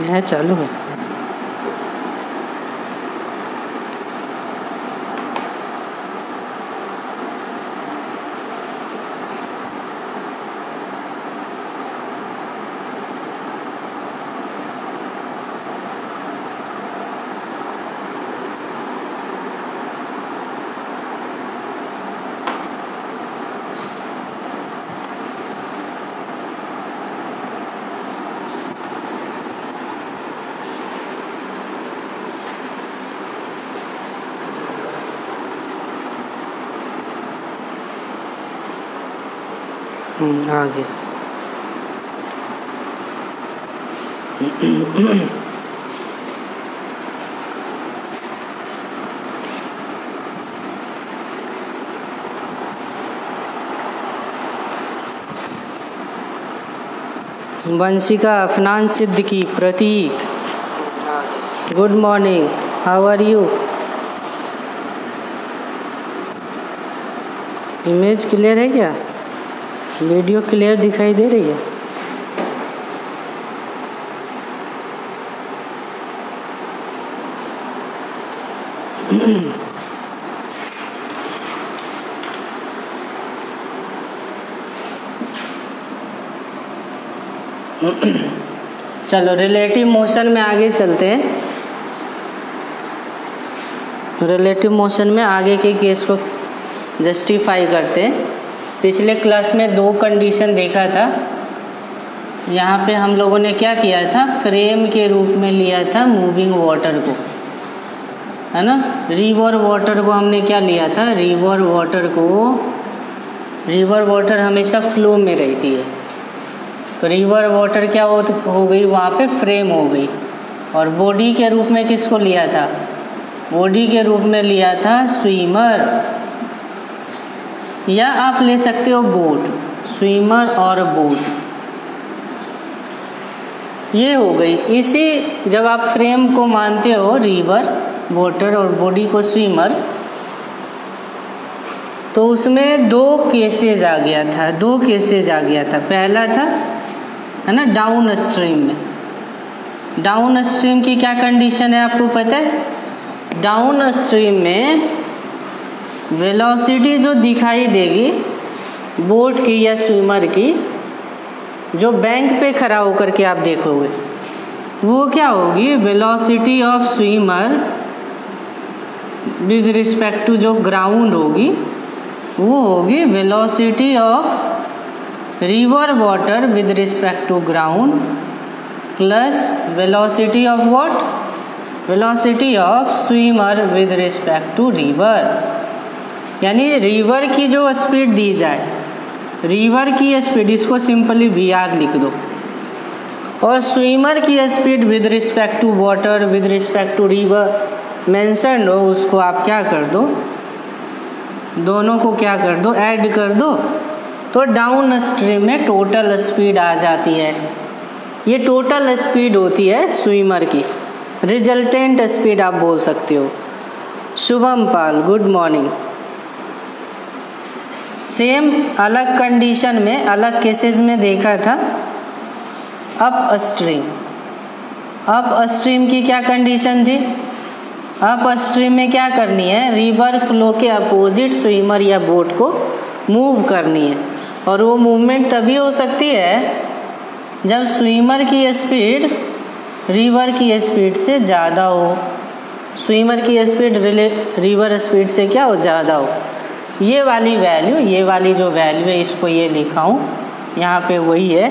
है चालू है। आ गया। Vanshika, Afnan Siddiqui, Prateek, good morning, how are you? Image clear है क्या? वीडियो क्लियर दिखाई दे रही है? चलो रिलेटिव मोशन में आगे चलते हैं। रिलेटिव मोशन में आगे के केस को जस्टिफाई करते हैं। पिछले क्लास में दो कंडीशन देखा था। यहाँ पे हम लोगों ने क्या किया था, फ्रेम के रूप में लिया था मूविंग वाटर को, है ना। रिवर वाटर को हमने क्या लिया था, रिवर वाटर हमेशा फ्लो में रहती है, तो रिवर वाटर क्या हो गई, वहाँ पे फ्रेम हो गई। और बॉडी के रूप में किसको लिया था, बॉडी के रूप में लिया था स्विमर, या आप ले सकते हो बोट, स्विमर और बोट, ये हो गई। इसी जब आप फ्रेम को मानते हो रिवर वाटर और बॉडी को स्विमर, तो उसमें दो केसेज आ गया था। पहला था, है ना, डाउन स्ट्रीम में। डाउन स्ट्रीम की क्या कंडीशन है आपको पता है? डाउन स्ट्रीम में वेलोसिटी जो दिखाई देगी बोट की या स्विमर की, जो बैंक पे खड़ा होकर के आप देखोगे, वो क्या होगी, velocity of swimmer with respect to जो ग्राउंड होगी, वो होगी velocity of river water with respect to ground plus velocity of what, velocity of swimmer with respect to river. यानी रिवर की जो स्पीड दी जाए, रिवर की स्पीड, इसको सिंपली VR लिख दो, और स्विमर की speed with respect to water with respect to river mention हो, उसको आप क्या कर दो, दोनों को क्या कर दो, ऐड कर दो, तो डाउन स्ट्रीम में टोटल स्पीड आ जाती है। ये टोटल स्पीड होती है स्विमर की, रिजल्टेंट स्पीड आप बोल सकते हो। शुभम पाल, गुड मॉर्निंग। सेम अलग कंडीशन में, अलग केसेस में देखा था अप स्ट्रीम की क्या कंडीशन थी, अप स्ट्रीम में क्या करनी है, रिवर फ्लो के अपोजिट स्विमर या बोट को मूव करनी है, और वो मूवमेंट तभी हो सकती है जब स्विमर की स्पीड रिवर की स्पीड से ज़्यादा हो, स्विमर की स्पीड रिवर स्पीड से क्या हो, ज़्यादा हो। ये वाली वैल्यू, ये वाली जो वैल्यू है, इसको ये लिखा हूँ यहाँ पे, वही है,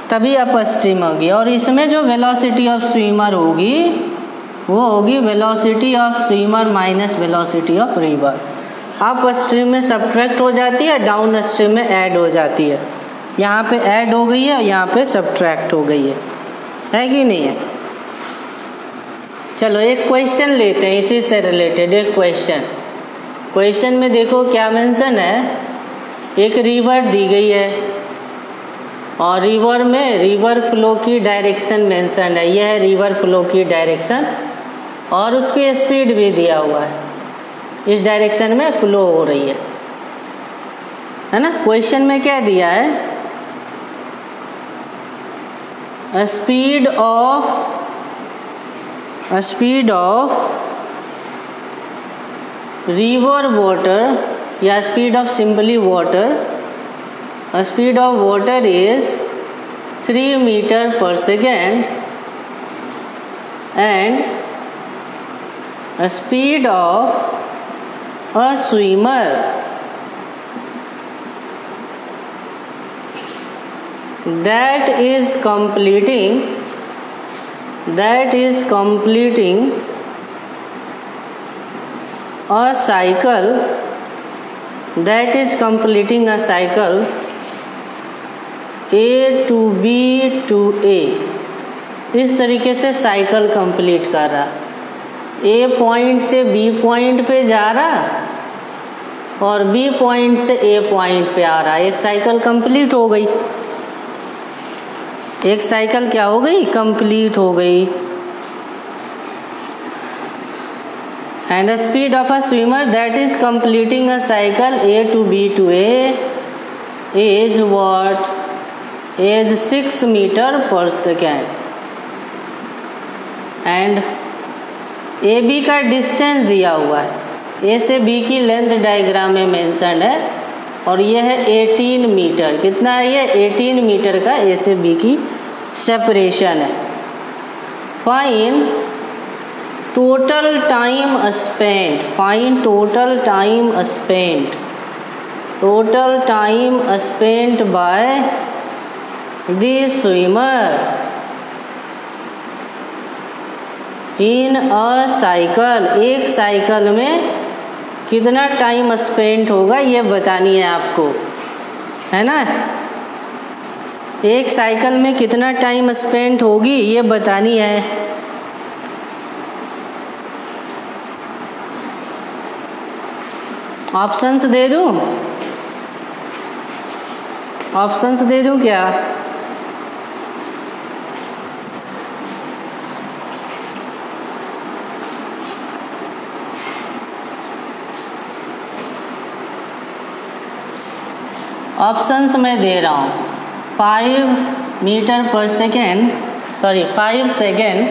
तभी अप स्ट्रीम होगी। और इसमें जो वेलोसिटी ऑफ स्विमर होगी, वो होगी velocity of swimmer minus velocity of river. Up stream में सब्ट्रैक्ट हो जाती है, डाउन स्ट्रीम में ऐड हो जाती है। यहाँ पे ऐड हो गई है और यहाँ पे सब्ट्रैक्ट हो गई है कि नहीं है? चलो एक क्वेश्चन लेते हैं इसी से रिलेटेड। एक क्वेश्चन में देखो क्या मेंशन है, एक रिवर दी गई है और रिवर में रिवर फ्लो की डायरेक्शन मेंशन है, यह है रिवर फ्लो की डायरेक्शन, और उसकी स्पीड भी दिया हुआ है, इस डायरेक्शन में फ्लो हो रही है ना। क्वेश्चन में क्या दिया है, स्पीड ऑफ रिवर वाटर या speed of simply water, speed of water is 3 meter per second and speed of a swimmer that is completing a cycle A to B to A, इस तरीके से cycle complete कर रहा, A point से B point पे जा रहा और B पॉइंट से A पॉइंट पे आ रहा, एक साइकिल कंप्लीट हो गई, एक साइकिल क्या हो गई, कंप्लीट हो गई। And the speed of a swimmer that is completing a cycle A to B to A is what, is 6 metre per second. And A B का डिस्टेंस दिया हुआ है, ए से बी की लेंथ डायग्राम में मेंशन है और ये है 18 मीटर, कितना है ये 18 मीटर का ए से बी की सेपरेशन है। Find total time spent, find total time spent by the swimmer in a cycle, एक साइकिल में कितना टाइम स्पेंड होगा ये बतानी है आपको, है ना, एक साइकिल में कितना टाइम स्पेंड होगी ये बतानी है। ऑप्शंस दे दूं, ऑप्शंस दे दूं क्या? ऑप्शंस मैं दे रहा हूँ, 5 metre per second, 5 second,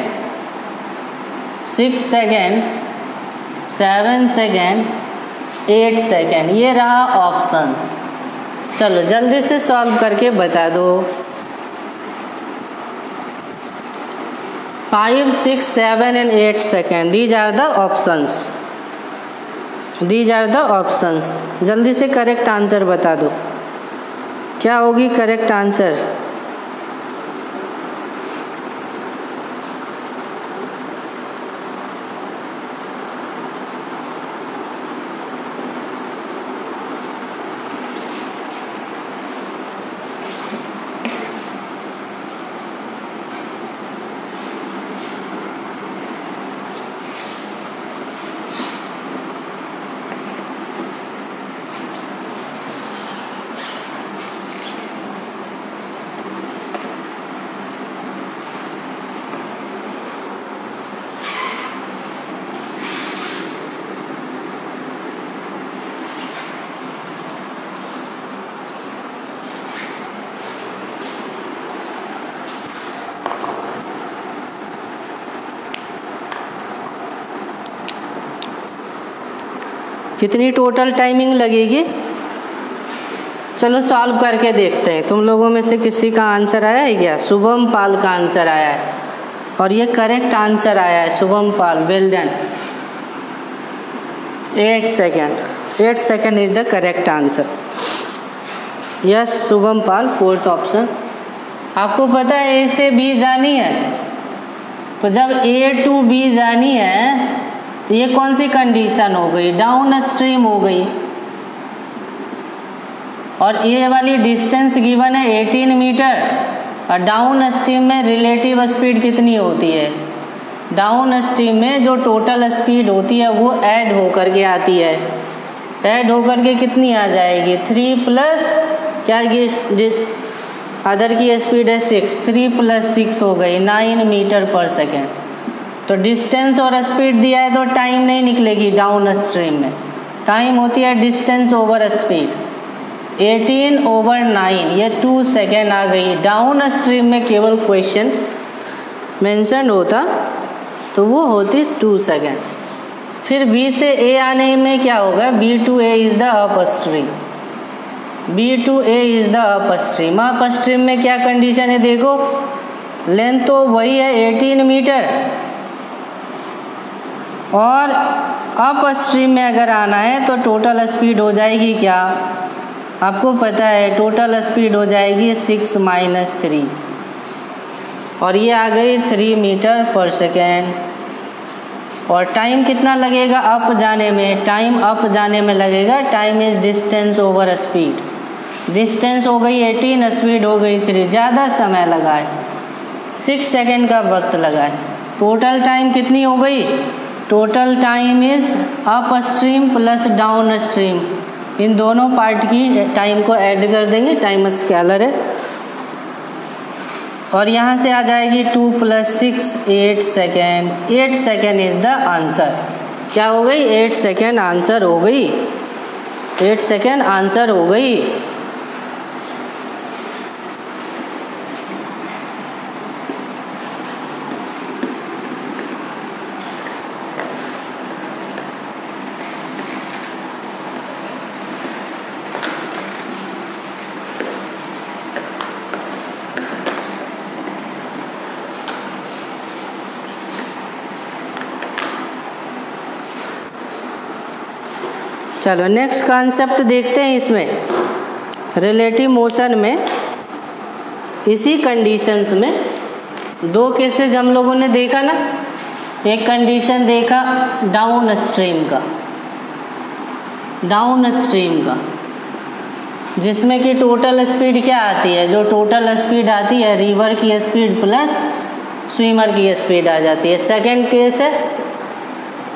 6 second, 7 second, 8 second, ये रहा ऑप्शंस। चलो जल्दी से सॉल्व करके बता दो। 5, 6, 7 and 8 second, these are the options. जल्दी से करेक्ट आंसर बता दो, क्या होगी करेक्ट आंसर? कितनी टोटल टाइमिंग लगेगी? चलो सॉल्व करके देखते हैं। तुम लोगों में से किसी का आंसर आया है क्या? शुभम पाल का आंसर आया है और ये करेक्ट आंसर आया है। Shubham Pal, well done. 8 second is the correct answer. Yes Shubham Pal, 4th option. आपको पता है ए से बी जानी है, तो जब ए टू बी जानी है तो ये कौन सी कंडीशन हो गई? डाउन स्ट्रीम हो गई। और ये वाली डिस्टेंस गिवन है 18 मीटर और डाउन स्ट्रीम में रिलेटिव स्पीड कितनी होती है? डाउन स्ट्रीम में जो टोटल स्पीड होती है वो ऐड होकर के आती है। ऐड होकर के कितनी आ जाएगी? 3 प्लस क्या, ये अदर की स्पीड है 6, 3 + 6 हो गई 9 मीटर पर सेकेंड। तो डिस्टेंस और स्पीड दिया है तो टाइम नहीं निकलेगी डाउन स्ट्रीम में। टाइम होती है डिस्टेंस ओवर स्पीड। 18/9, ये 2 सेकेंड आ गई। डाउन स्ट्रीम में केवल क्वेश्चन मेंशन होता तो वो होती 2 सेकेंड। फिर बी से ए आने में क्या होगा, B to A is the upstream, B to A is the upstream. Upstream में क्या कंडीशन है, देखो लेंथ तो वही है 18 मीटर, और अप स्ट्रीम में अगर आना है तो टोटल स्पीड हो जाएगी क्या, आपको पता है टोटल स्पीड हो जाएगी 6 - 3, और ये आ गई 3 मीटर पर सेकेंड। और टाइम कितना लगेगा अप जाने में, टाइम अप जाने में लगेगा, time is distance over speed, distance हो गई 18, स्पीड हो गई 3, ज़्यादा समय लगा है, 6 सेकेंड का वक्त लगा है। टोटल टाइम कितनी हो गई, total time is upstream plus downstream, इन दोनों पार्ट की टाइम को ऐड कर देंगे, टाइम स्केलर है, और यहाँ से आ जाएगी 2 + 6 8 second, 8 second is the answer. क्या हो गई, 8 सेकेंड आंसर हो गई, 8 सेकेंड आंसर हो गई। चलो नेक्स्ट कॉन्सेप्ट देखते हैं। इसमें रिलेटिव मोशन में इसी कंडीशंस में 2 केसेस हम लोगों ने देखा ना, एक कंडीशन देखा डाउन स्ट्रीम का, डाउन स्ट्रीम का जिसमें कि टोटल स्पीड क्या आती है, जो टोटल स्पीड आती है रिवर की स्पीड प्लस स्विमर की स्पीड आ जाती है। सेकंड केस है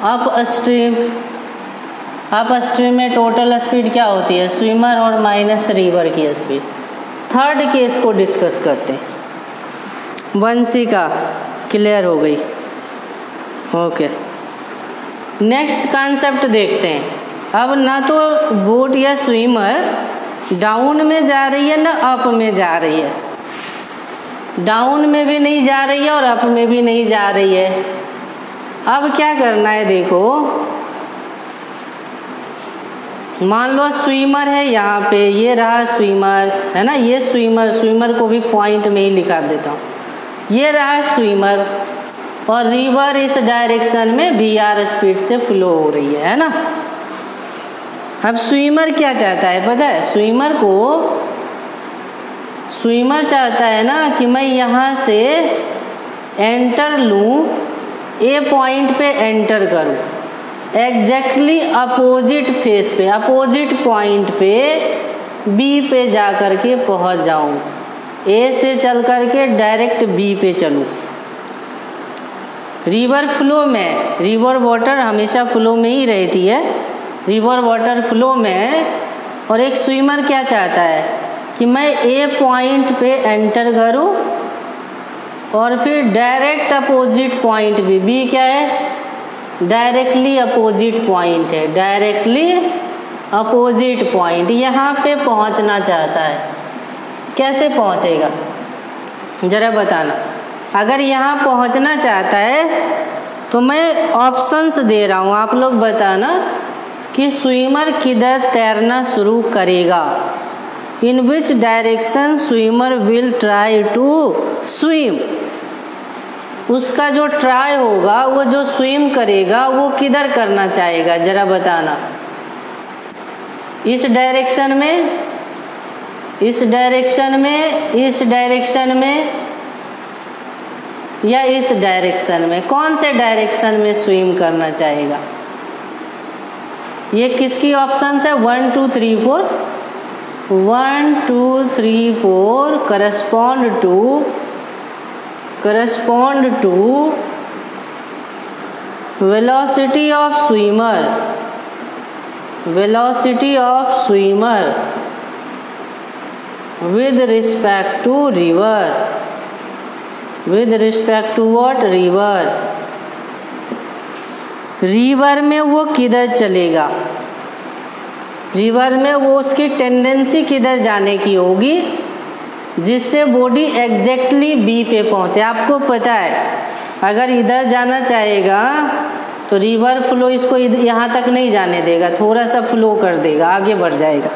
अप स्ट्रीम, अप स्ट्रीम में टोटल स्पीड क्या होती है, स्विमर और माइनस रिवर की स्पीड। थर्ड केस को डिस्कस करते हैं। 1C का क्लियर हो गई, ओके। नेक्स्ट कॉन्सेप्ट देखते हैं। अब ना तो बोट या स्विमर डाउन में जा रही है ना अप में जा रही है, डाउन में भी नहीं जा रही है और अप में भी नहीं जा रही है। अब क्या करना है, देखो मान लो स्विमर है यहाँ पे, ये रहा स्विमर है ना, ये स्विमर, स्विमर को भी पॉइंट में ही लिखा देता हूँ, ये रहा स्विमर, और रिवर इस डायरेक्शन में VR स्पीड से फ्लो हो रही है ना। अब स्विमर क्या चाहता है पता है, स्विमर चाहता है ना कि मैं यहाँ से एंटर लूँ, ए पॉइंट पे एंटर करूँ, एग्जैक्टली अपोजिट फेस पे, अपोजिट पॉइंट पे B पे जा कर के पहुँच जाऊँ, A से चल कर के डायरेक्ट B पे चलूँ। रिवर फ्लो में, रिवर वाटर हमेशा फ्लो में ही रहती है, रिवर वाटर फ्लो में, और एक स्विमर क्या चाहता है कि मैं A पॉइंट पे एंटर करूँ और फिर डायरेक्ट अपोजिट पॉइंट B क्या है, डायरेक्टली अपोजिट पॉइंट है, डायरेक्टली अपोजिट पॉइंट, यहाँ पे पहुँचना चाहता है। कैसे पहुँचेगा ज़रा बताना। अगर यहाँ पहुँचना चाहता है तो मैं ऑप्शंस दे रहा हूँ, आप लोग बताना कि स्विमर किधर तैरना शुरू करेगा, in which direction swimmer will try to swim. उसका जो ट्राई होगा, वो जो स्विम करेगा वो किधर करना चाहेगा ज़रा बताना। इस डायरेक्शन में, इस डायरेक्शन में, इस डायरेक्शन में, या इस डायरेक्शन में, कौन से डायरेक्शन में स्विम करना चाहेगा। ये किसकी ऑप्शंस है, 1 2 3 4, 1 2 3 4 correspond to velocity of swimmer, velocity of swimmer with respect to river, with respect to what, river। River में वो किधर चलेगा, रिवर में वो उसकी टेंडेंसी किधर जाने की होगी जिससे बॉडी एग्जैक्टली बी पे पहुंचे। आपको पता है अगर इधर जाना चाहेगा तो रिवर फ्लो इसको यहाँ तक नहीं जाने देगा, थोड़ा सा फ्लो कर देगा, आगे बढ़ जाएगा।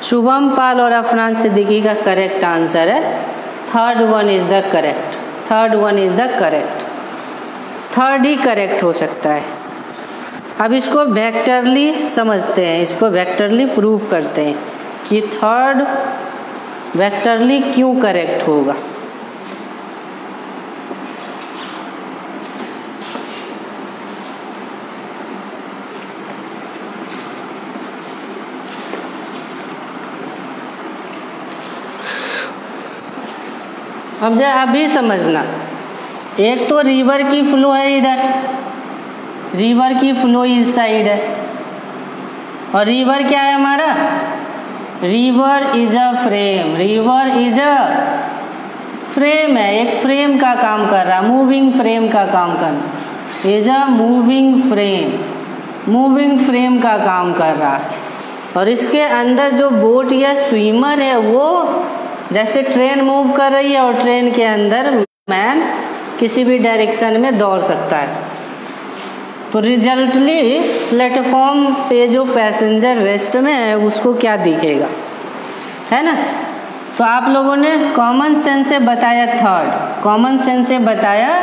शुभम पाल और अफनान सिद्दीकी का करेक्ट आंसर है third one is the correct, third one is the correct, third he correct हो सकता है। अब इसको वेक्टरली समझते हैं, इसको वेक्टरली प्रूव करते हैं कि थर्ड वेक्टरली क्यों करेक्ट होगा। अब जो अभी समझना, एक तो रिवर की फ्लो है इधर, रिवर की फ्लो इस साइड है, और रिवर क्या है हमारा, river is a frame, river is a frame है, एक फ्रेम का काम कर रहा, मूविंग फ्रेम का काम कर रहा, is a moving frame, moving frame का काम कर रहा। और इसके अंदर जो बोट या स्विमर है वो जैसे ट्रेन मूव कर रही है और ट्रेन के अंदर मैन किसी भी डायरेक्शन में दौड़ सकता है। तो रिजल्टली प्लेटफॉर्म पे जो पैसेंजर रेस्ट में है उसको क्या दिखेगा, है ना। तो आप लोगों ने कॉमन सेंस से बताया, थर्ड कॉमन सेंस से बताया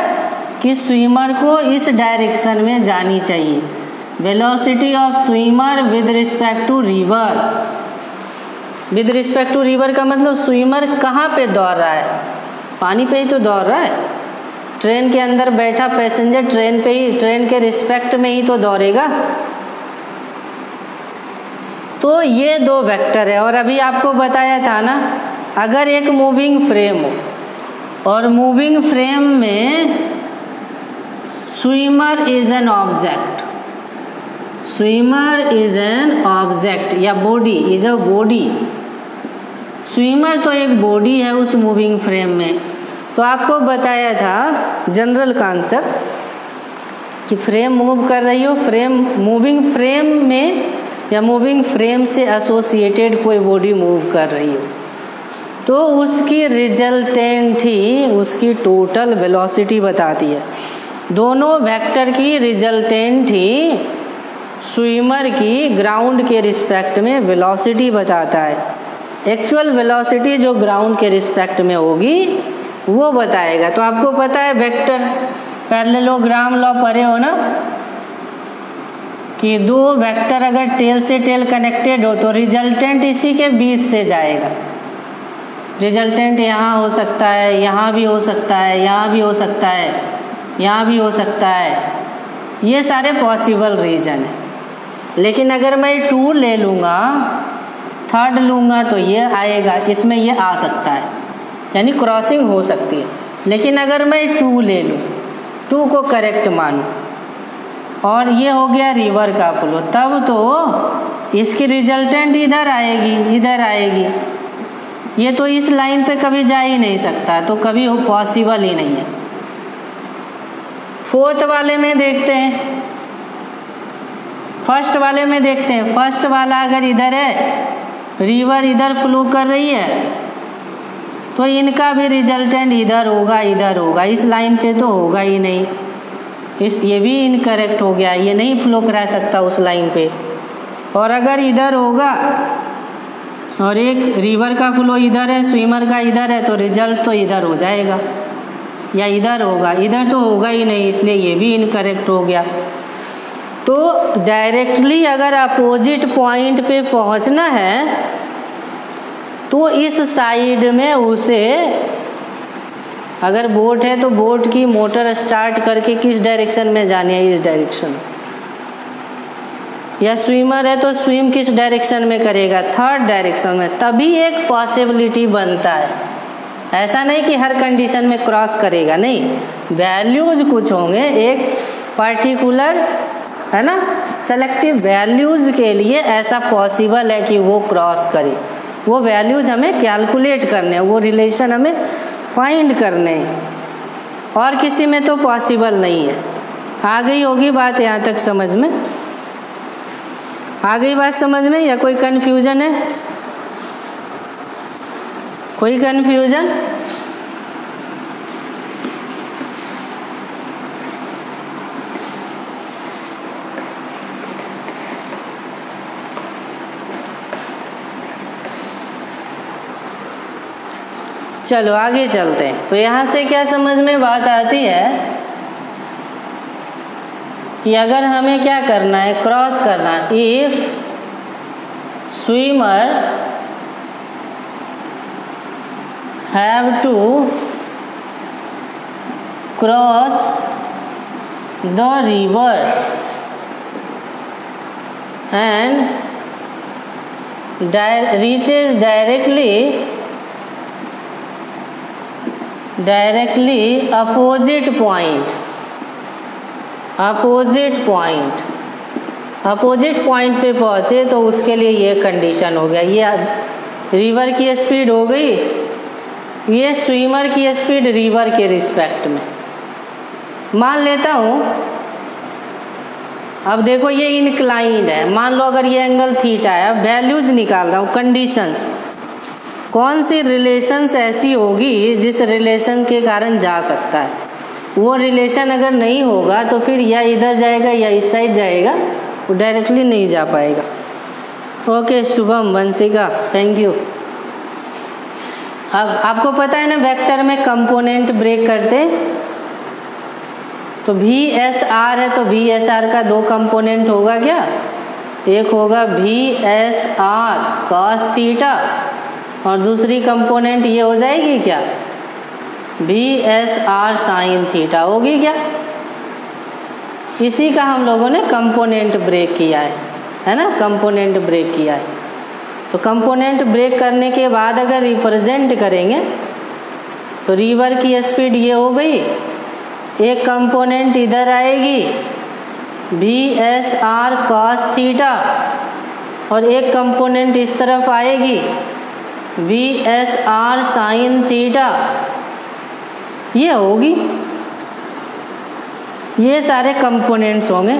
कि स्विमर को इस डायरेक्शन में जानी चाहिए। Velocity of swimmer with respect to river, with respect to river का मतलब स्विमर कहाँ पे दौड़ रहा है, पानी पे ही तो दौड़ रहा है। ट्रेन के अंदर बैठा पैसेंजर ट्रेन पे ही, ट्रेन के रिस्पेक्ट में ही तो दौड़ेगा। तो ये दो वेक्टर है। और अभी आपको बताया था ना, अगर एक मूविंग फ्रेम हो और मूविंग फ्रेम में swimmer is an object, swimmer is an object या body is a body, swimmer तो एक बॉडी है उस मूविंग फ्रेम में। तो आपको बताया था जनरल कॉन्सेप्ट कि फ्रेम मूव कर रही हो, फ्रेम मूविंग फ्रेम में या मूविंग फ्रेम से एसोसिएटेड कोई बॉडी मूव कर रही हो तो उसकी रिजल्टेंट ही उसकी टोटल वेलोसिटी बताती है। दोनों वेक्टर की रिजल्टेंट ही स्विमर की ग्राउंड के रिस्पेक्ट में वेलोसिटी बताता है। एक्चुअल वेलोसिटी जो ग्राउंड के रिस्पेक्ट में होगी वो बताएगा। तो आपको पता है वेक्टर पैरेललोग्राम लॉ पढ़े हो ना, कि दो वेक्टर अगर टेल से टेल कनेक्टेड हो तो रिजल्टेंट इसी के बीच से जाएगा। रिजल्टेंट यहाँ हो सकता है, यहाँ भी हो सकता है, यहाँ भी हो सकता है, यहाँ भी हो सकता है, ये सारे पॉसिबल रीजन है। लेकिन अगर मैं 2 ले लूँगा, थर्ड लूँगा तो ये आएगा, इसमें ये आ सकता है, यानी क्रॉसिंग हो सकती है। लेकिन अगर मैं 2 ले लूँ, 2 को करेक्ट मानूँ और ये हो गया रिवर का फ्लो, तब तो इसकी रिजल्टेंट इधर आएगी, इधर आएगी। ये तो इस लाइन पे कभी जा ही नहीं सकता, तो कभी पॉसिबल ही नहीं है। फोर्थ वाले में देखते हैं, फर्स्ट वाले में देखते हैं। फर्स्ट वाला अगर इधर है, रिवर इधर फ्लो कर रही है, तो इनका भी रिजल्टेंट इधर होगा, इधर होगा, इस लाइन पे तो होगा ही नहीं। ये भी इनकरेक्ट हो गया, ये नहीं फ्लो करा सकता उस लाइन पे। और अगर इधर होगा और एक रिवर का फ्लो इधर है, स्विमर का इधर है, तो रिजल्ट तो इधर हो जाएगा, या इधर होगा, इधर तो होगा ही नहीं, इसलिए ये भी इनकरेक्ट हो गया। तो डायरेक्टली अगर अपोजिट पॉइंट पे पहुंचना है तो इस साइड में उसे, अगर बोट है तो बोट की मोटर स्टार्ट करके किस डायरेक्शन में जानी है, इस डायरेक्शन। या स्विमर है तो स्विम किस डायरेक्शन में करेगा, थर्ड डायरेक्शन में, तभी एक पॉसिबिलिटी बनता है। ऐसा नहीं कि हर कंडीशन में क्रॉस करेगा, नहीं, वैल्यूज कुछ होंगे, एक पर्टिकुलर, है ना, सेलेक्टिव वैल्यूज के लिए ऐसा पॉसिबल है कि वो क्रॉस करे। वो वैल्यूज हमें कैलकुलेट करने हैं, वो रिलेशन हमें फाइंड करने हैं, और किसी में तो पॉसिबल नहीं है। आ गई होगी बात यहाँ तक समझ में। आ गई बात समझ में या कोई कन्फ्यूजन है? कोई कन्फ्यूजन? चलो आगे चलते हैं। तो यहाँ से क्या समझ में बात आती है कि अगर हमें क्या करना है, क्रॉस करना, if swimmer have to cross the river and reaches directly opposite point पे पहुँचे तो उसके लिए ये कंडीशन हो गया। ये रिवर की स्पीड हो गई, ये स्विमर की स्पीड रिवर के रिस्पेक्ट में। मान लेता हूँ, अब देखो ये इनक्लाइंड है, मान लो अगर ये एंगल थीटा है। अब वैल्यूज निकाल रहा हूँ, कंडीशंस, कौन सी रिलेशंस ऐसी होगी जिस रिलेशन के कारण जा सकता है। वो रिलेशन अगर नहीं होगा तो फिर या इधर जाएगा या इस साइड जाएगा, वो डायरेक्टली नहीं जा पाएगा। Okay Shubham, Vanshika, thank you. अब आपको पता है ना वेक्टर में कंपोनेंट ब्रेक करते, तो वी एस आर है तो वी एस आर का दो कंपोनेंट होगा क्या, एक होगा V S R cos theta और दूसरी कंपोनेंट ये हो जाएगी क्या, V S R sine theta होगी क्या। इसी का हम लोगों ने कंपोनेंट ब्रेक किया है ना, कंपोनेंट ब्रेक किया है। तो कंपोनेंट ब्रेक करने के बाद अगर रिप्रेजेंट करेंगे तो रिवर की स्पीड ये हो गई, एक कंपोनेंट इधर आएगी V S R cos theta और एक कंपोनेंट इस तरफ आएगी V S R sine theta, ये होगी। ये सारे कंपोनेंट्स होंगे।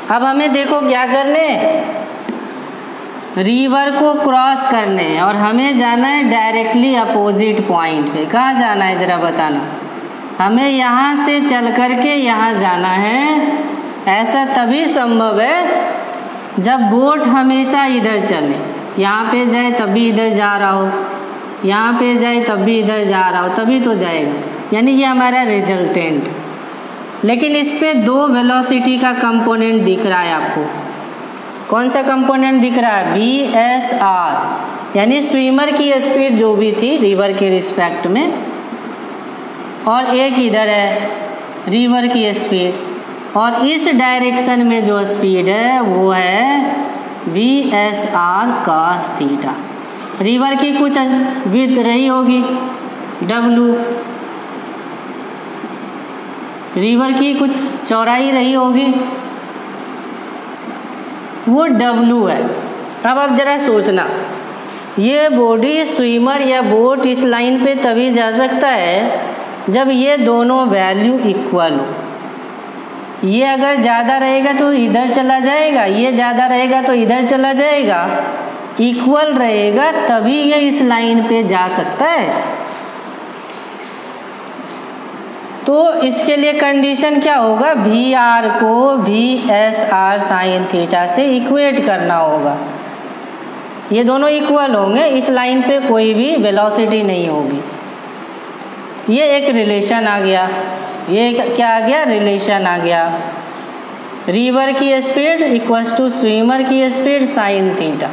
अब हमें देखो क्या करने, रिवर को क्रॉस करने हैं और हमें जाना है डायरेक्टली अपोजिट पॉइंट पे। कहाँ जाना है जरा बताना। हमें यहाँ से चल करके यहाँ जाना है। ऐसा तभी संभव है जब बोट हमेशा इधर चले, यहाँ पे जाए तब भी इधर जा रहा हो, यहाँ पे जाए तब भी इधर जा रहा हो, तभी तो जाएगा। यानी ये हमारा रिजल्टेंट। लेकिन इस पे दो वेलोसिटी का कंपोनेंट दिख रहा है आपको। कौन सा कंपोनेंट दिख रहा है, वी एस आर, यानी स्विमर की स्पीड जो भी थी रिवर के रिस्पेक्ट में, और एक इधर है रिवर की स्पीड, और इस डायरेक्शन में जो स्पीड है वो है V S R cos theta. River की कुछ विड्थ रही होगी डब्लू, रिवर की कुछ चौड़ाई रही होगी, वो डब्लू है। अब जरा सोचना, ये बॉडी स्विमर या बोट इस लाइन पे तभी जा सकता है जब ये दोनों वैल्यू इक्वल हो। ये अगर ज़्यादा रहेगा तो इधर चला जाएगा, ये ज़्यादा रहेगा तो इधर चला जाएगा। इक्वल रहेगा तभी ये इस लाइन पे जा सकता है। तो इसके लिए कंडीशन क्या होगा, वी आर को V S R sine theta से इक्वेट करना होगा। ये दोनों इक्वल होंगे, इस लाइन पे कोई भी वेलोसिटी नहीं होगी। ये एक रिलेशन आ गया। ये क्या आ गया, रिलेशन आ गया। रिवर की स्पीड इक्वल्स टू स्विमर की स्पीड साइन थीटा,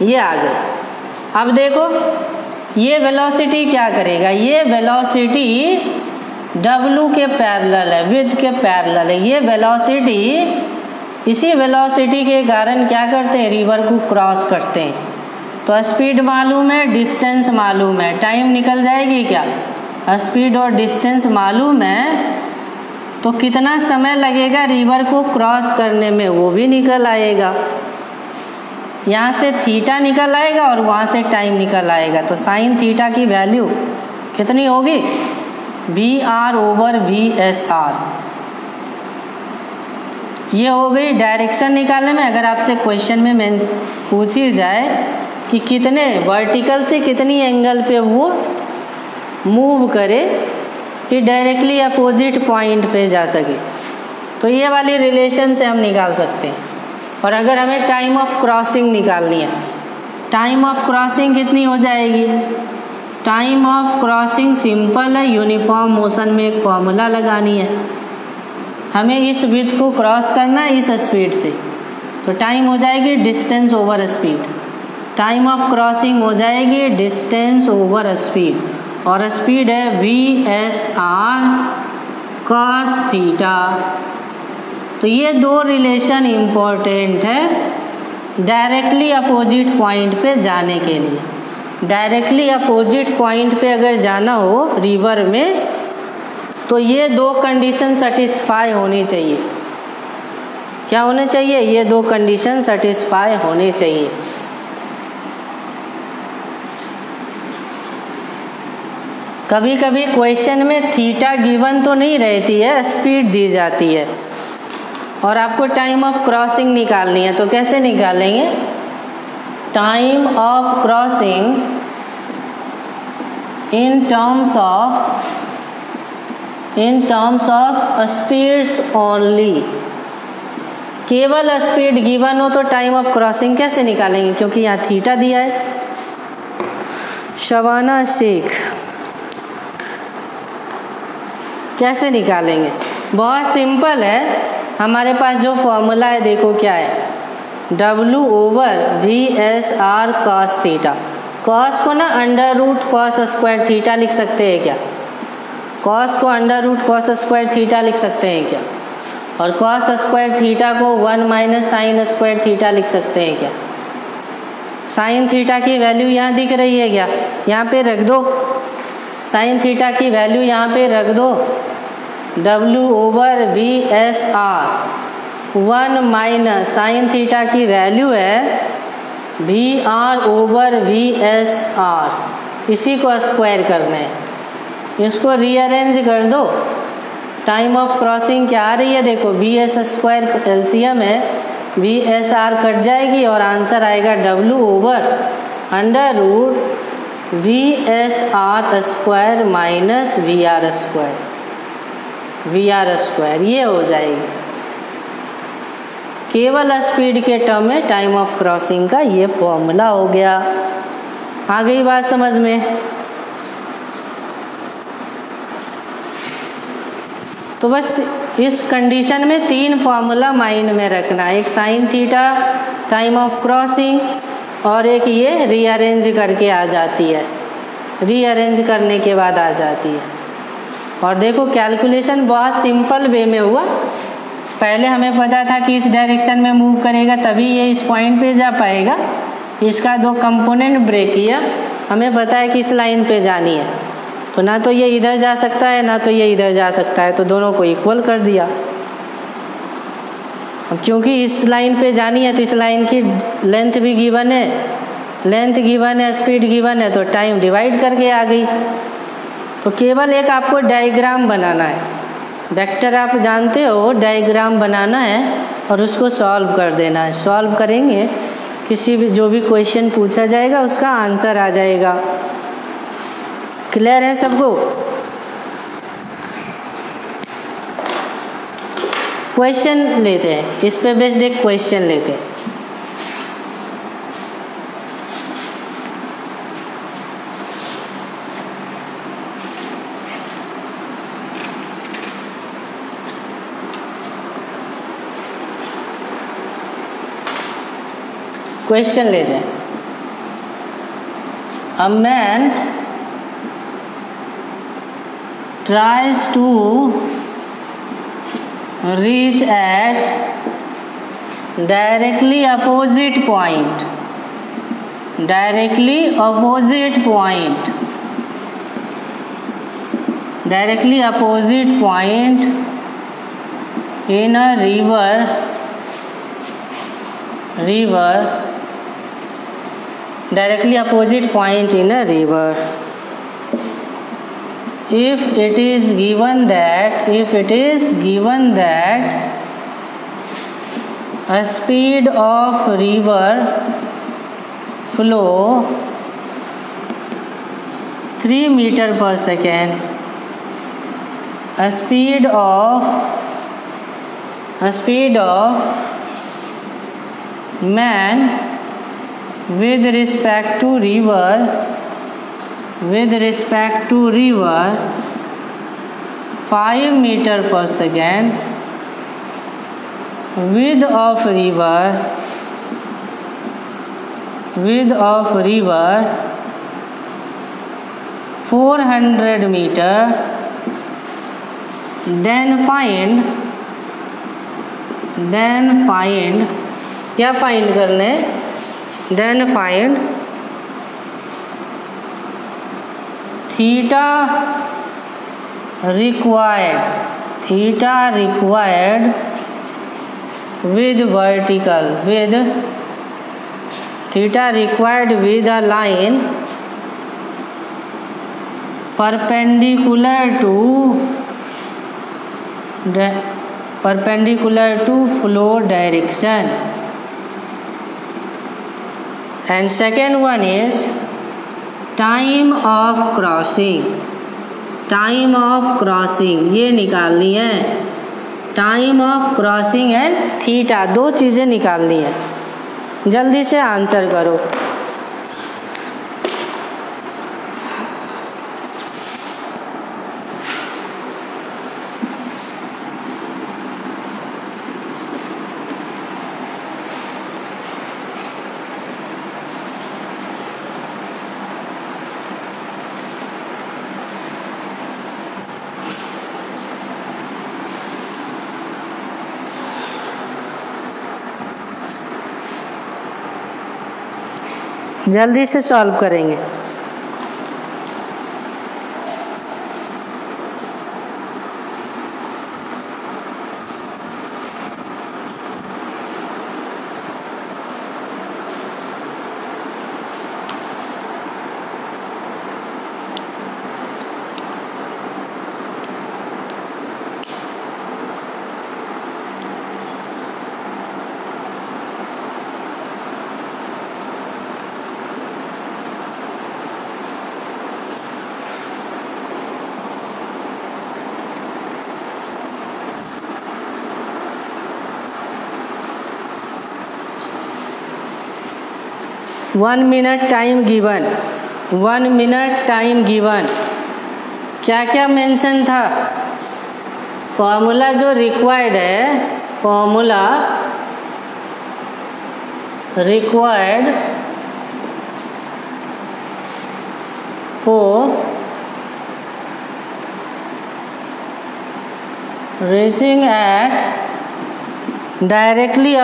ये आ गया। अब देखो ये वेलोसिटी क्या करेगा, ये वेलोसिटी W के पैरेलल है, विद के पैरेलल है। ये वेलोसिटी, इसी वेलोसिटी के कारण क्या करते हैं, रिवर को क्रॉस करते हैं। तो स्पीड मालूम है, डिस्टेंस मालूम है, टाइम निकल जाएगी क्या, स्पीड और डिस्टेंस मालूम है तो कितना समय लगेगा रिवर को क्रॉस करने में वो भी निकल आएगा। यहाँ से थीटा निकल आएगा और वहाँ से टाइम निकल आएगा, तो साइन थीटा की वैल्यू कितनी होगी, VR/VSR। ये हो गई डायरेक्शन निकालने में। अगर आपसे क्वेश्चन में पूछी जाए कि कितने वर्टिकल से कितनी एंगल पे वो मूव करे कि डायरेक्टली अपोजिट पॉइंट पे जा सके, तो ये वाली रिलेशन से हम निकाल सकते हैं। और अगर हमें टाइम ऑफ क्रॉसिंग निकालनी है, टाइम ऑफ क्रॉसिंग कितनी हो जाएगी, टाइम ऑफ क्रॉसिंग सिंपल है, यूनिफॉर्म मोशन में एक फॉर्मूला लगानी है। हमें इस विड्थ को क्रॉस करना है इस स्पीड से, तो टाइम हो जाएगी distance over speed. Time of crossing हो जाएगी डिस्टेंस ओवर स्पीड, और स्पीड है VSR cos थीटा। तो ये दो रिलेशन इम्पोर्टेंट है डायरेक्टली अपोजिट पॉइंट पे जाने के लिए। डायरेक्टली अपोजिट पॉइंट पे अगर जाना हो रिवर में, तो ये दो कंडीशन सेटिस्फाई होनी चाहिए। क्या होने चाहिए, ये दो कंडीशन सेटिस्फाई होने चाहिए। कभी कभी क्वेश्चन में थीटा गिवन तो नहीं रहती है, स्पीड दी जाती है और आपको टाइम ऑफ क्रॉसिंग निकालनी है, तो कैसे निकालेंगे, time of crossing in terms of speeds only. केवल स्पीड गिवन हो तो टाइम ऑफ क्रॉसिंग कैसे निकालेंगे, क्योंकि यहाँ थीटा दिया है। शबाना शेख, कैसे निकालेंगे, बहुत सिंपल है। हमारे पास जो फॉर्मूला है देखो क्या है, W/VSR cos थीटा। कॉस को ना √cos² थीटा लिख सकते हैं क्या, कॉस को √cos² थीटा लिख सकते हैं क्या, और cos² थीटा को 1 - sin² थीटा लिख सकते हैं क्या। साइन थीटा की वैल्यू यहाँ दिख रही है क्या, यहाँ पे रख दो, साइन थीटा की वैल्यू यहाँ पे रख दो, W/VSR 1 - साइन थीटा की वैल्यू है VR/VSR, इसी को स्क्वायर करना है, इसको रीअरेंज कर दो। टाइम ऑफ क्रॉसिंग क्या आ रही है देखो, VS² एलसीएम है, VSR कट जाएगी और आंसर आएगा W/√VSR² - VR², ये हो जाएगी। केवल स्पीड के टर्म में टाइम ऑफ क्रॉसिंग का ये फॉर्मूला हो गया। आ गई बात समझ में। तो बस इस कंडीशन में 3 फार्मूला माइंड में रखना है, एक sine theta, time of crossing, और एक ये रीअरेंज करके आ जाती है, रीअरेंज करने के बाद आ जाती है। और देखो कैलकुलेशन बहुत सिंपल वे में हुआ। पहले हमें पता था कि इस डायरेक्शन में मूव करेगा तभी ये इस पॉइंट पे जा पाएगा, इसका 2 कंपोनेंट ब्रेक किया, हमें पता है कि इस लाइन पे जानी है, तो ना तो ये इधर जा सकता है ना तो ये इधर जा सकता है, तो दोनों को इक्वल कर दिया। अब क्योंकि इस लाइन पे जानी है तो इस लाइन की लेंथ भी गिवन है, लेंथ गिवन है, स्पीड गिवन है, तो टाइम डिवाइड करके आ गई। तो केवल एक आपको डायग्राम बनाना है, वेक्टर आप जानते हो, डायग्राम बनाना है और उसको सॉल्व कर देना है। सॉल्व करेंगे किसी भी जो भी क्वेश्चन पूछा जाएगा उसका आंसर आ जाएगा। क्लियर है सबको? क्वेश्चन लेते हैं, इस पे बेस्ड एक क्वेश्चन लेते हैं। क्वेश्चन लेते हैं। A man tries to reach at directly opposite point, directly opposite point in a river directly opposite point in a river. If it is given that a speed of river flow 3 meter per second, a speed of man with respect to river 5 meter per second, width of river 400 meter, then find क्या find करना है? then find theta required with a line perpendicular to flow direction. And second one is time of crossing ये निकालनी है. Time of crossing and theta, 2 चीज़ें निकालनी है. जल्दी से आंसर करो. जल्दी से सॉल्व करेंगे. One minute time given. क्या क्या मेंशन था? फॉर्मूला जो रिक्वायर्ड है, formula required for reaching at directly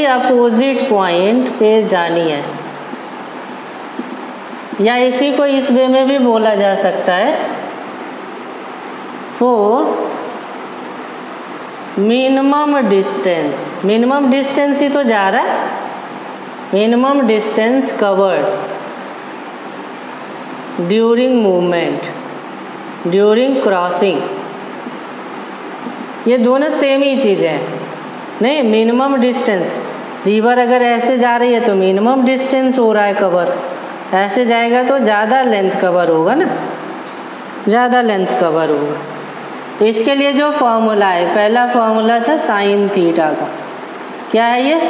opposite point पे जानी है. या इसी को इस वे में भी बोला जा सकता है, फॉर मिनिमम डिस्टेंस ही तो जा रहा है. Minimum distance covered during crossing. ये दोनों सेम ही चीज़ है. नहीं, मिनिमम डिस्टेंस, रिवर अगर ऐसे जा रही है तो मिनिमम डिस्टेंस हो रहा है कवर. ऐसे जाएगा तो ज़्यादा लेंथ कवर होगा ना, तो इसके लिए जो फॉर्मूला है, पहला फॉर्मूला था साइन थीटा का. क्या है ये?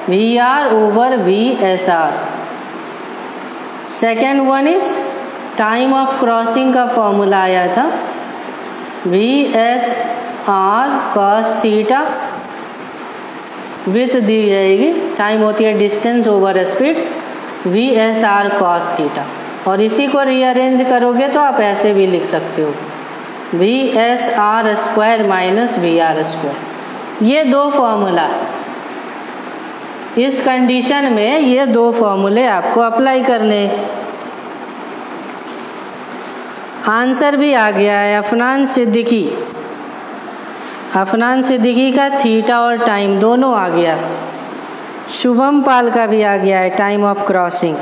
VR/VSR. Second one is time of crossing का फॉर्मूला आया था VSR cos theta. With the जाएगी, टाइम होती है distance over speed, VSR cos theta. और इसी को रीअरेंज करोगे तो आप ऐसे भी लिख सकते हो, VSR² माइनस VR². ये 2 फॉर्मूला, इस कंडीशन में ये 2 फॉर्मूले आपको अप्लाई करने. आंसर भी आ गया है. अफनान सिद्दीकी का थीटा और टाइम दोनों आ गया. शुभम पाल का भी आ गया है time of crossing.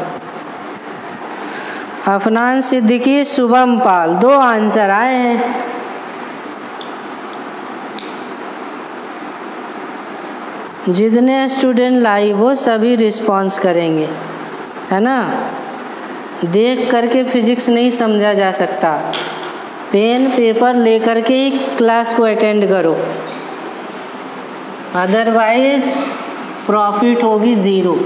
Afnan Siddiqui, Shubham Pal, 2 answer आए हैं। जितने स्टूडेंट लाइव हो सभी रिस्पॉन्स करेंगे, है ना। देख करके फिजिक्स नहीं समझा जा सकता, पेन पेपर लेकर के ही क्लास को अटेंड करो, अदरवाइज प्रॉफिट होगी 0।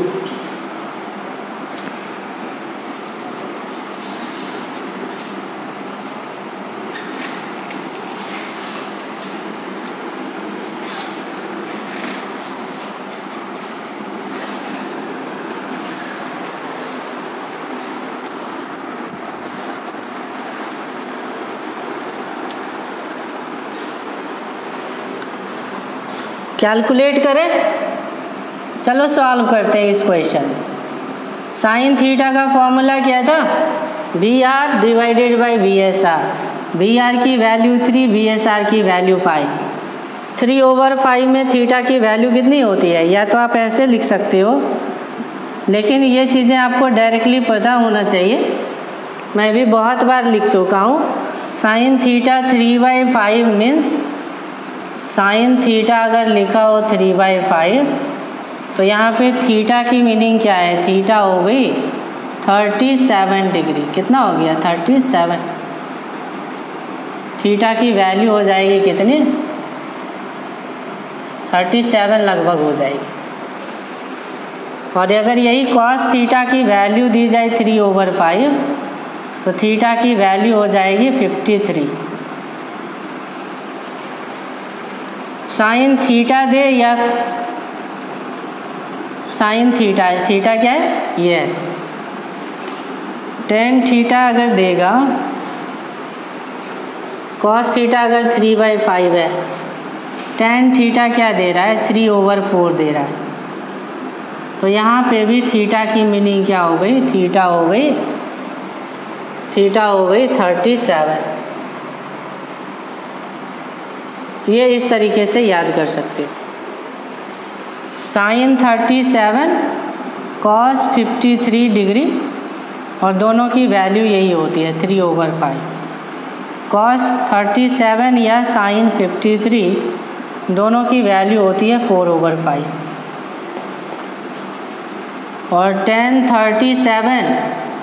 कैलकुलेट करें, चलो सॉल्व करते हैं इस क्वेश्चन। साइन थीटा का फॉर्मूला क्या था? B R divided by B S R. B R की वैल्यू 3, बी एस आर की वैल्यू 5। 3/5 में थीटा की वैल्यू कितनी होती है? या तो आप ऐसे लिख सकते हो, लेकिन ये चीज़ें आपको डायरेक्टली पता होना चाहिए। मैं भी बहुत बार लिख चुका हूँ। Sine theta 3/5 means sine theta अगर लिखा हो 3/5 तो यहाँ पे थीटा की मीनिंग क्या है? थीटा हो गई 37 डिग्री। कितना हो गया? 37। थीटा की वैल्यू हो जाएगी कितनी? 37 लगभग हो जाएगी। और अगर यही कॉस थीटा की वैल्यू दी जाए 3/5 तो थीटा की वैल्यू हो जाएगी 53। साइन थीटा दे या साइन थीटा, थीटा क्या है? ये टेन थीटा अगर देगा, कॉस थीटा अगर 3/5 है, टेन थीटा क्या दे रहा है? 3/4 दे रहा है। तो यहाँ पे भी थीटा की मीनिंग क्या हो गई? थीटा हो गई 37। ये इस तरीके से याद कर सकते हो। साइन 37 कॉस 53 डिग्री, और दोनों की वैल्यू यही होती है 3/5। कॉस 37 या साइन 53 दोनों की वैल्यू होती है 4/5। और tan 37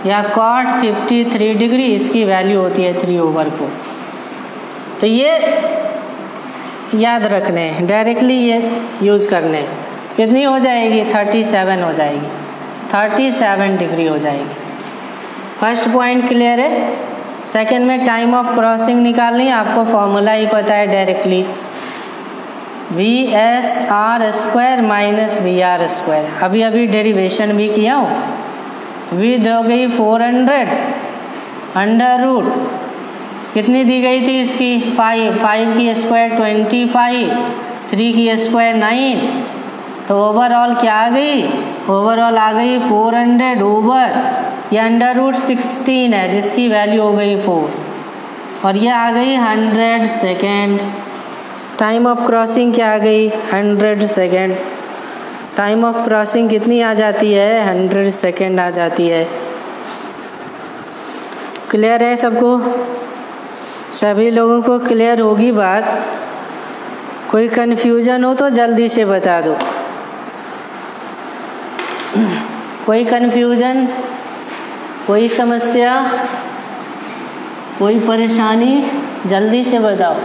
या कॉट 53 डिग्री, इसकी वैल्यू होती है 3/4। तो ये याद रखने हैं, डायरेक्टली ये यूज़ करने। कितनी हो जाएगी? 37 हो जाएगी, 37 डिग्री हो जाएगी। फर्स्ट पॉइंट क्लियर है। सेकंड में टाइम ऑफ क्रॉसिंग निकालनी है, आपको फॉर्मूला ही पता है डायरेक्टली, VSR² माइनस VR²। अभी अभी डेरिवेशन भी किया हूँ। विद हो गई 400 अंडर रूट कितनी दी गई थी इसकी? 5 की स्क्वायर 25, 3 की स्क्वायर 9। तो ओवरऑल क्या आ गई? ओवरऑल आ गई 400 ओवर, ये अंडर रूट 16 है जिसकी वैल्यू हो गई 4, और ये आ गई 100 सेकेंड। टाइम ऑफ क्रॉसिंग क्या आ गई? 100 सेकेंड। टाइम ऑफ क्रॉसिंग कितनी आ जाती है? 100 सेकेंड आ जाती है। क्लियर है सबको? सभी लोगों को क्लियर होगी बात? कोई कन्फ्यूजन हो तो जल्दी से बता दो। कोई कन्फ्यूजन, कोई समस्या, कोई परेशानी, जल्दी से बताओ।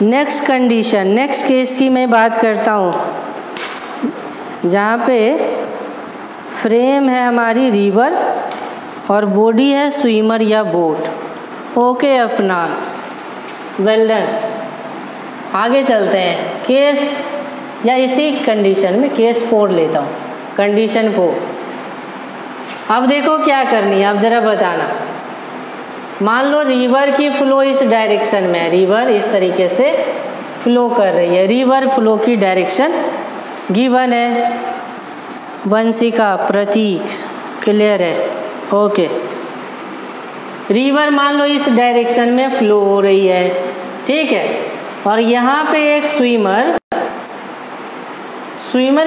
नेक्स्ट कंडीशन, नेक्स्ट केस की मैं बात करता हूँ, जहाँ पे फ्रेम है हमारी रिवर और बॉडी है स्विमर या boat. Okay Afnan, well done. आगे चलते हैं केस, या इसी कंडीशन में केस 4 लेता हूँ, कंडीशन 4। अब देखो क्या करनी है, अब ज़रा बताना। मान लो रिवर की फ्लो इस डायरेक्शन में है, रिवर इस तरीके से फ्लो कर रही है। रिवर फ्लो की डायरेक्शन गिवन है, बंसी का प्रतीक क्लियर है। ओके, रिवर मान लो इस डायरेक्शन में फ्लो हो रही है, ठीक है, और यहाँ पे एक स्विमर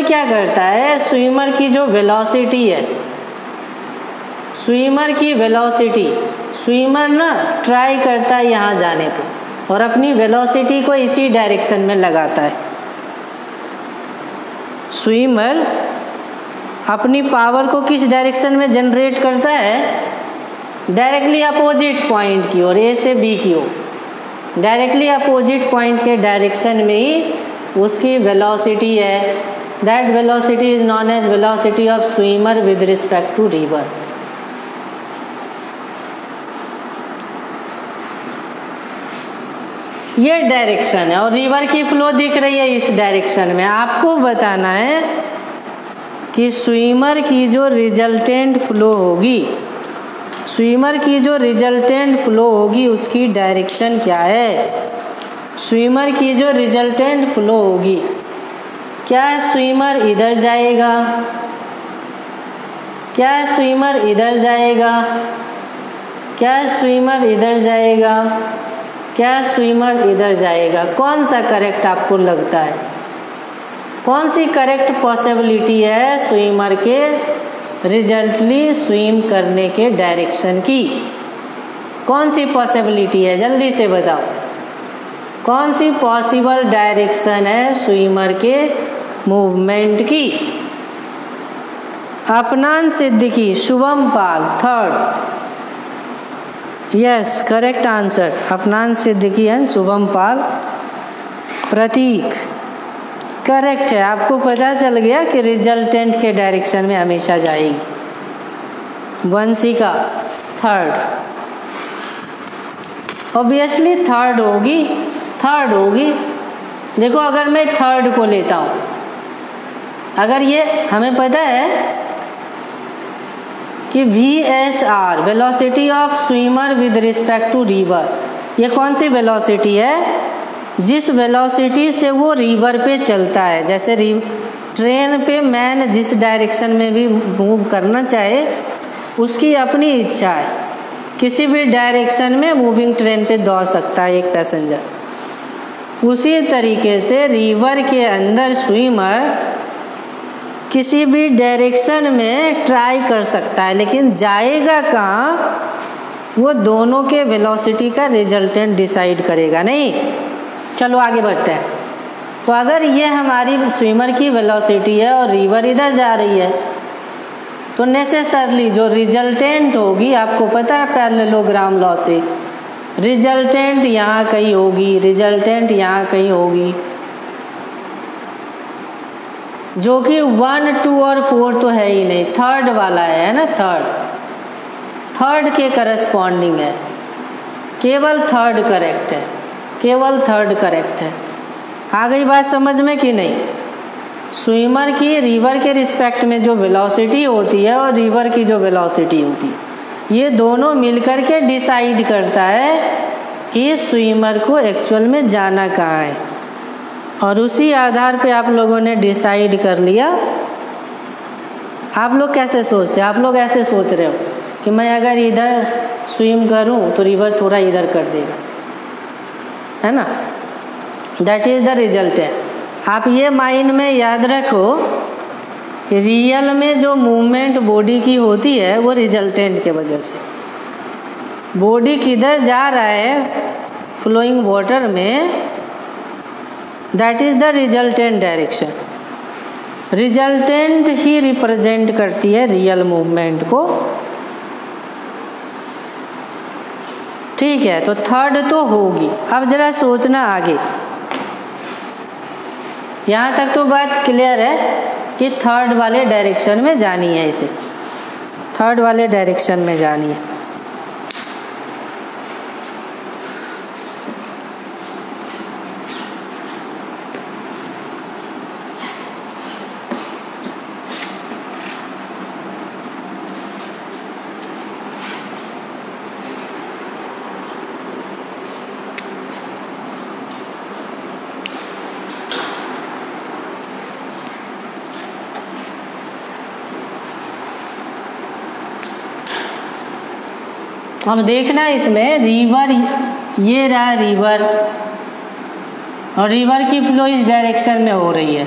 क्या करता है, स्विमर की जो वेलोसिटी है, स्विमर ना ट्राई करता है यहाँ जाने पे और अपनी वेलोसिटी को इसी डायरेक्शन में लगाता है। स्विमर अपनी पावर को किस डायरेक्शन में जनरेट करता है, डायरेक्टली अपोजिट पॉइंट की ओर, ए से बी की ओर, डायरेक्टली अपोजिट पॉइंट के डायरेक्शन में ही उसकी वेलोसिटी है। That velocity is known as velocity of swimmer with respect to river. ये डायरेक्शन है और रिवर की फ्लो दिख रही है इस डायरेक्शन में। आपको बताना है कि स्विमर की जो रिजल्टेंट फ्लो होगी, उसकी डायरेक्शन क्या है। स्विमर की जो रिजल्टेंट फ्लो होगी, क्या स्विमर इधर जाएगा, क्या स्विमर इधर जाएगा, क्या स्विमर इधर जाएगा, क्या स्विमर इधर जाएगा। कौन सा करेक्ट आपको लगता है, कौन सी करेक्ट पॉसिबिलिटी है स्विमर के रिजल्टली स्विम करने के डायरेक्शन की, कौन सी पॉसिबिलिटी है, जल्दी से बताओ। कौन सी पॉसिबल डायरेक्शन है स्विमर के मूवमेंट की। Afnan Siddiqui, Shubham Pal, third, yes correct answer, Afnan Siddiqui and Shubham Pal. Prateek correct है, आपको पता चल गया कि रिजल्टेंट के डायरेक्शन में हमेशा जाएगी। वंशिका थर्ड, ऑब्वियसली थर्ड होगी। देखो अगर मैं थर्ड को लेता हूँ, अगर ये हमें पता है कि VSR velocity of swimmer with respect to river, ये कौन सी वेलोसिटी है, जिस वेलोसिटी से वो रिवर पे चलता है। जैसे ट्रेन पे मैन जिस डायरेक्शन में भी मूव करना चाहे उसकी अपनी इच्छा है, किसी भी डायरेक्शन में मूविंग ट्रेन पे दौड़ सकता है एक पैसेंजर। उसी तरीके से रिवर के अंदर स्विमर किसी भी डायरेक्शन में ट्राई कर सकता है, लेकिन जाएगा कहाँ वो दोनों के वेलोसिटी का रिजल्टेंट डिसाइड करेगा नहीं। चलो आगे बढ़ते हैं। तो अगर ये हमारी स्विमर की वेलोसिटी है और रिवर इधर जा रही है, तो नेसेसरली जो रिजल्टेंट होगी, आपको पता है पैरेललोग्राम लॉ से, रिजल्टेंट यहाँ कहीं होगी, रिजल्टेंट यहाँ कहीं होगी, जो कि 1, 2 और 4 तो है ही नहीं, थर्ड वाला है ना, थर्ड के करस्पॉन्डिंग है, केवल थर्ड करेक्ट है, केवल थर्ड करेक्ट है। आ गई बात समझ में कि नहीं। स्विमर की रिवर के रिस्पेक्ट में जो वेलोसिटी होती है और रिवर की जो वेलोसिटी होती है, ये दोनों मिलकर के डिसाइड करता है कि स्विमर को एक्चुअल में जाना कहाँ है। और उसी आधार पे आप लोगों ने डिसाइड कर लिया। आप लोग कैसे सोचते हैं, आप लोग ऐसे सोच रहे हो कि मैं अगर इधर स्विम करूं तो रिवर थोड़ा इधर कर देगा, है ना, दैट इज द रिजल्ट है। आप ये माइंड में याद रखो कि रियल में जो मूवमेंट बॉडी की होती है वो रिजल्टेंट के वजह से, बॉडी किधर जा रहा है फ्लोइंग वाटर में, that is the resultant direction. Resultant he represent करती है रियल मूवमेंट को। ठीक है, तो थर्ड तो होगी। अब जरा सोचना आगे, यहाँ तक तो बात क्लियर है कि थर्ड वाले डायरेक्शन में जानी है, इसे थर्ड वाले डायरेक्शन में जानी है। अब देखना इसमें रिवर, ये रहा रिवर, और रिवर की फ्लो इस डायरेक्शन में हो रही है,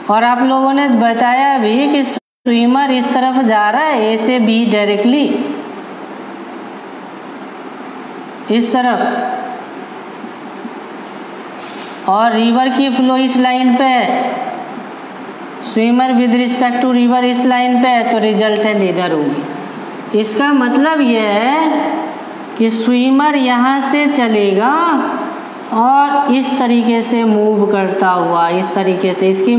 और आप लोगों ने बताया भी कि स्विमर इस तरफ जा रहा है ए से बी डायरेक्टली, इस तरफ, और रिवर की फ्लो इस लाइन पे है, swimmer with respect to river इस लाइन पे है, तो रिजल्टेंट इधर होगी। इसका मतलब यह है कि स्विमर यहाँ से चलेगा और इस तरीके से मूव करता हुआ, इस तरीके से, इसकी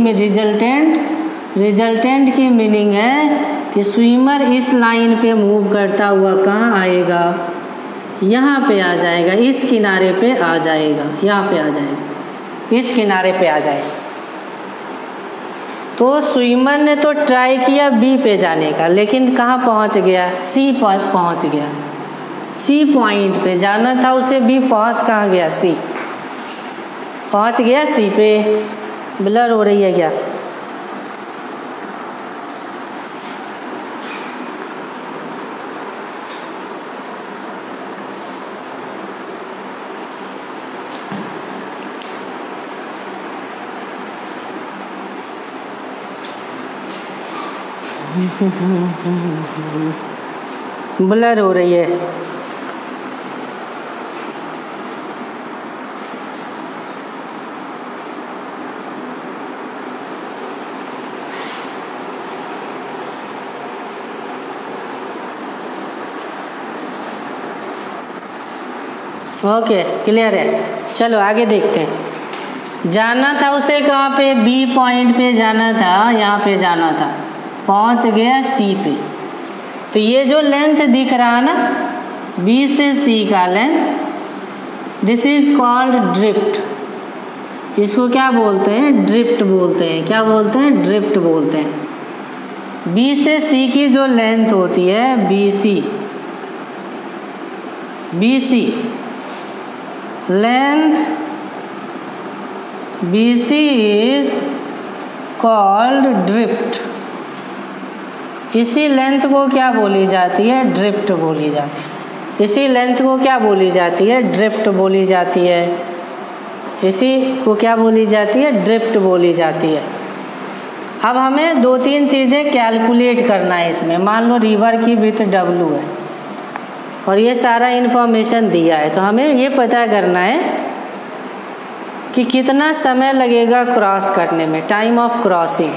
रिजल्टेंट की मीनिंग है कि स्विमर इस लाइन पे मूव करता हुआ कहाँ आएगा, यहाँ पे आ जाएगा, इस किनारे पे आ जाएगा, यहाँ पे आ जाएगा, इस किनारे पे आ जाएगा। तो स्विमर ने तो ट्राई किया बी पे जाने का, लेकिन कहाँ पहुँच गया, सी पर पहुँच गया, सी पॉइंट पे जाना था उसे, बी पहुँच कहाँ गया, सी पहुँच गया सी पे। ब्लर हो रही है क्या? ब्लर हो रही है। ओके, क्लियर है। चलो आगे देखते हैं। जाना था उसे कहाँ पे, बी पॉइंट पे जाना था, यहाँ पे जाना था, पहुँच गया सी पे। तो ये जो लेंथ दिख रहा है ना, बी से सी का length, this is called drift. इसको क्या बोलते हैं, ड्रिफ्ट बोलते हैं। क्या बोलते हैं, ड्रिफ्ट बोलते हैं। बी से सी की जो लेंथ होती है, B C length BC is called drift। इसी लेंथ को क्या बोली जाती है, ड्रिफ्ट बोली जाती है। इसी लेंथ को क्या बोली जाती है, ड्रिफ्ट बोली जाती है। इसी को क्या बोली जाती है, ड्रिफ्ट बोली जाती है। अब हमें 2-3 चीज़ें कैलकुलेट करना है इसमें। मान लो रिवर की विड्थ W है और ये सारा इन्फॉर्मेशन दिया है, तो हमें ये पता करना है कि कितना समय लगेगा क्रॉस करने में, टाइम ऑफ क्रॉसिंग,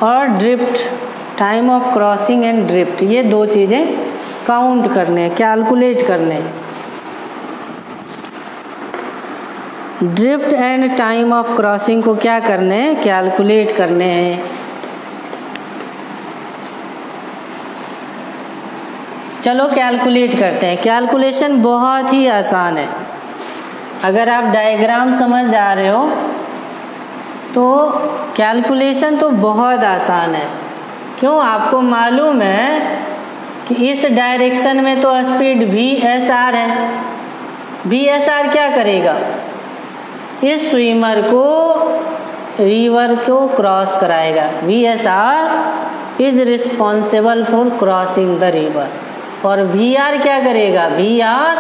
और drift, time of crossing and drift, ये 2 चीज़ें काउंट करने हैं, कैलकुलेट करने हैं। Drift and time of crossing को क्या करने हैं, कैलकुलेट करने हैं। चलो कैलकुलेट करते हैं। कैलकुलेशन बहुत ही आसान है। अगर आप डायग्राम समझ जा रहे हो तो कैलकुलेशन तो बहुत आसान है। क्यों? आपको मालूम है कि इस डायरेक्शन में तो स्पीड VSR है। VSR क्या करेगा, इस स्विमर को रिवर को क्रॉस कराएगा। VSR is responsible for crossing the river. और VR क्या करेगा, VR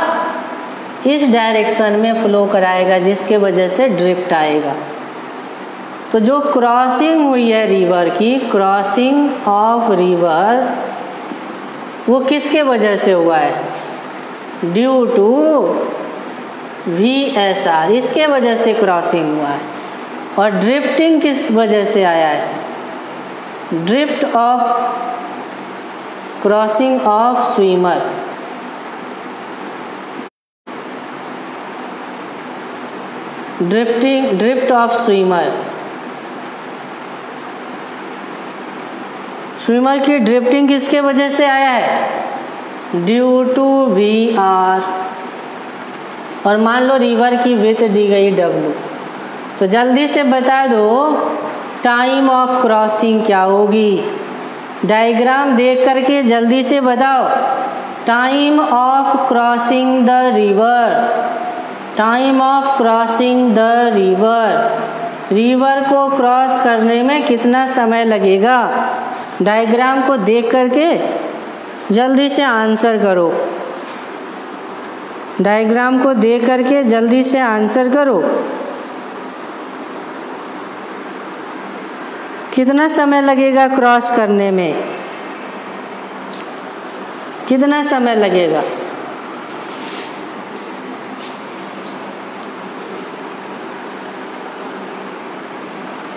इस डायरेक्शन में फ्लो कराएगा, जिसके वजह से ड्रिफ्ट आएगा। तो जो क्रॉसिंग हुई है रिवर की, क्रॉसिंग ऑफ रिवर, वो किसके वजह से हुआ है, ड्यू टू VSR, इसके वजह से क्रॉसिंग हुआ है। और ड्रिफ्टिंग किस वजह से आया है, drift of crossing of swimmer. Drift of swimmer, swimmer की ड्रिफ्टिंग किसके वजह से आया है, ड्यू टू VR। और मान लो रिवर की विड्थ दी गई W, तो जल्दी से बता दो टाइम ऑफ क्रॉसिंग क्या होगी। डायग्राम देख करके जल्दी से बताओ, time of crossing the river, time of crossing the river, river को क्रॉस करने में कितना समय लगेगा। डायग्राम को देख करके जल्दी से आंसर करो, डायग्राम को देख करके जल्दी से आंसर करो। कितना समय लगेगा क्रॉस करने में? कितना समय लगेगा?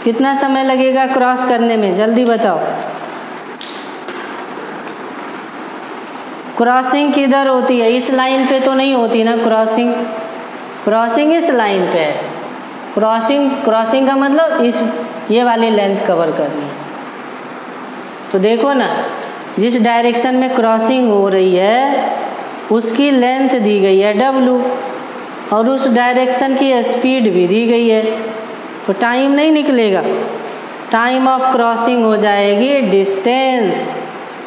कितना समय लगेगा क्रॉस करने में? जल्दी बताओ। क्रॉसिंग किधर होती है? इस लाइन पे तो नहीं होती ना क्रॉसिंग। क्रॉसिंग इस लाइन पे है। क्रॉसिंग का मतलब ये वाली लेंथ कवर करनी है। तो देखो ना, जिस डायरेक्शन में क्रॉसिंग हो रही है उसकी लेंथ दी गई है w, और उस डायरेक्शन की स्पीड भी दी गई है। तो टाइम नहीं निकलेगा, टाइम ऑफ क्रॉसिंग हो जाएगी distance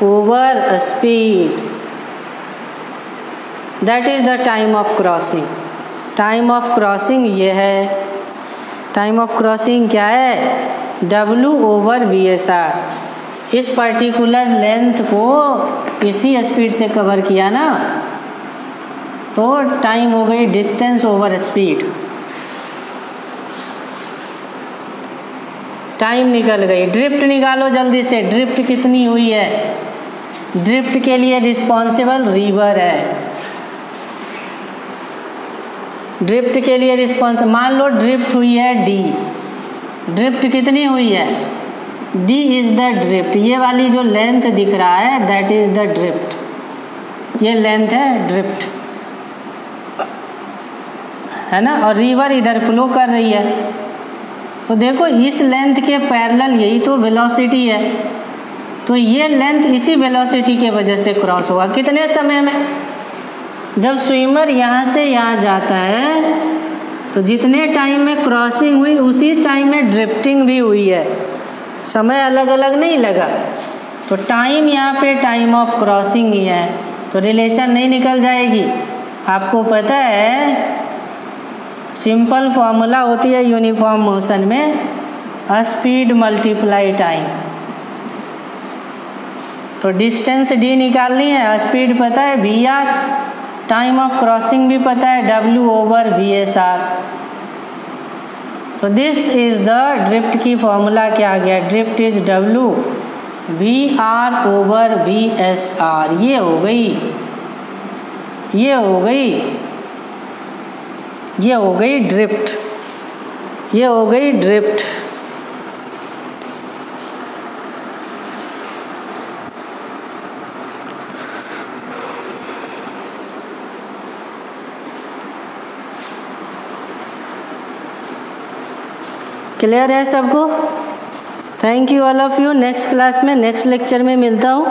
over speed. That is the time of crossing. Time of crossing ये है। टाइम ऑफ क्रॉसिंग क्या है? w/VSR। इस पर्टिकुलर लेंथ को इसी स्पीड से कवर किया ना, तो टाइम हो गई डिस्टेंस ओवर स्पीड। टाइम निकल गई। ड्रिफ्ट निकालो जल्दी से। ड्रिफ्ट कितनी हुई है? ड्रिफ्ट के लिए रिस्पॉन्सिबल रिवर है। ड्रिफ्ट के लिए रिस्पॉन्सिबल, मान लो ड्रिफ्ट हुई है d। ड्रिफ्ट कितनी हुई है? d is the drift. ये वाली जो लेंथ दिख रहा है दैट इज द ड्रिफ्ट। ये लेंथ है ड्रिफ्ट, है ना। और रिवर इधर फ्लो कर रही है। तो देखो इस लेंथ के पैरेलल यही तो वेलोसिटी है। तो ये लेंथ इसी वेलोसिटी के वजह से क्रॉस होगा। कितने समय में? जब स्विमर यहाँ से यहाँ जाता है तो जितने टाइम में क्रॉसिंग हुई उसी टाइम में ड्रिफ्टिंग भी हुई है। समय अलग अलग नहीं लगा। तो टाइम यहाँ पे टाइम ऑफ क्रॉसिंग ही है, तो रिलेशन नहीं निकल जाएगी। आपको पता है सिंपल फॉर्मूला होती है यूनिफॉर्म मोशन में, स्पीड मल्टीप्लाई टाइम। तो डिस्टेंस d निकालनी है, स्पीड पता है vr, टाइम ऑफ क्रॉसिंग भी पता है w/VSR। तो दिस इज द ड्रिफ्ट की फॉर्मूला क्या आ गया? Drift is w/VSR। ये हो गई, ये हो गई, ये हो गई ड्रिफ्ट, ये हो गई ड्रिफ्ट। क्लियर है सबको? Thank you all of you. Next class में, नेक्स्ट लेक्चर में मिलता हूँ।